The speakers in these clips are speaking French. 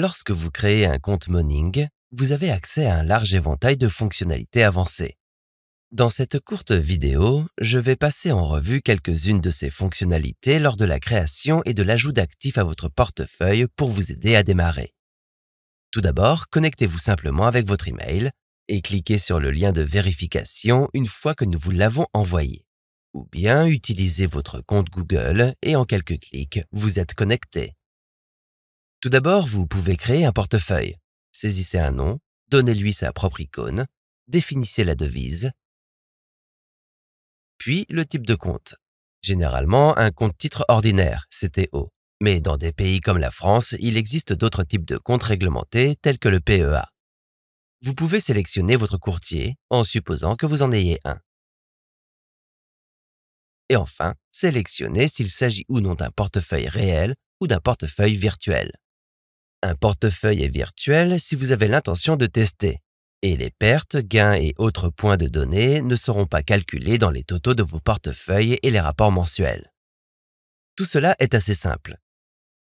Lorsque vous créez un compte Morning, vous avez accès à un large éventail de fonctionnalités avancées. Dans cette courte vidéo, je vais passer en revue quelques-unes de ces fonctionnalités lors de la création et de l'ajout d'actifs à votre portefeuille pour vous aider à démarrer. Tout d'abord, connectez-vous simplement avec votre email et cliquez sur le lien de vérification une fois que nous vous l'avons envoyé. Ou bien utilisez votre compte Google et en quelques clics, vous êtes connecté. Tout d'abord, vous pouvez créer un portefeuille. Saisissez un nom, donnez-lui sa propre icône, définissez la devise, puis le type de compte. Généralement, un compte titre ordinaire, CTO. Mais dans des pays comme la France, il existe d'autres types de comptes réglementés tels que le PEA. Vous pouvez sélectionner votre courtier en supposant que vous en ayez un. Et enfin, sélectionnez s'il s'agit ou non d'un portefeuille réel ou d'un portefeuille virtuel. Un portefeuille est virtuel si vous avez l'intention de tester, et les pertes, gains et autres points de données ne seront pas calculés dans les totaux de vos portefeuilles et les rapports mensuels. Tout cela est assez simple.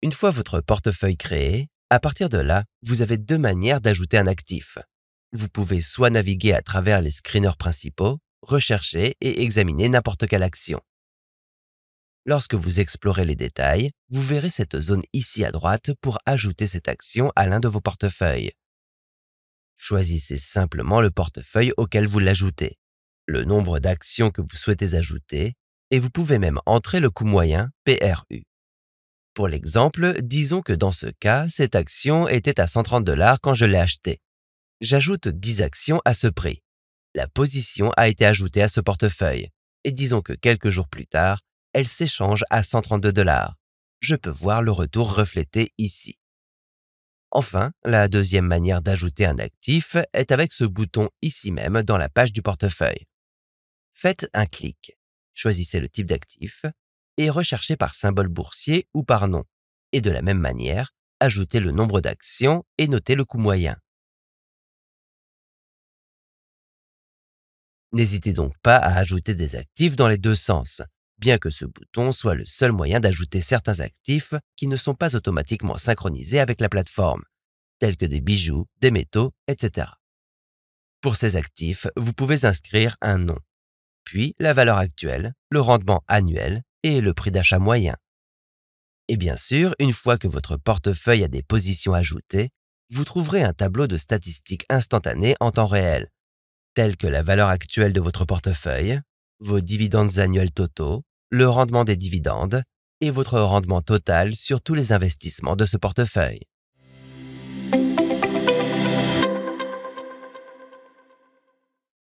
Une fois votre portefeuille créé, à partir de là, vous avez deux manières d'ajouter un actif. Vous pouvez soit naviguer à travers les screeners principaux, rechercher et examiner n'importe quelle action. Lorsque vous explorez les détails, vous verrez cette zone ici à droite pour ajouter cette action à l'un de vos portefeuilles. Choisissez simplement le portefeuille auquel vous l'ajoutez, le nombre d'actions que vous souhaitez ajouter, et vous pouvez même entrer le coût moyen, PRU. Pour l'exemple, disons que dans ce cas, cette action était à 130 $ quand je l'ai achetée. J'ajoute 10 actions à ce prix. La position a été ajoutée à ce portefeuille, et disons que quelques jours plus tard, elle s'échange à 132 $. Je peux voir le retour reflété ici. Enfin, la deuxième manière d'ajouter un actif est avec ce bouton ici même dans la page du portefeuille. Faites un clic, choisissez le type d'actif et recherchez par symbole boursier ou par nom. Et de la même manière, ajoutez le nombre d'actions et notez le coût moyen. N'hésitez donc pas à ajouter des actifs dans les deux sens, bien que ce bouton soit le seul moyen d'ajouter certains actifs qui ne sont pas automatiquement synchronisés avec la plateforme, tels que des bijoux, des métaux, etc. Pour ces actifs, vous pouvez inscrire un nom, puis la valeur actuelle, le rendement annuel et le prix d'achat moyen. Et bien sûr, une fois que votre portefeuille a des positions ajoutées, vous trouverez un tableau de statistiques instantanées en temps réel, tels que la valeur actuelle de votre portefeuille, vos dividendes annuels totaux, le rendement des dividendes et votre rendement total sur tous les investissements de ce portefeuille.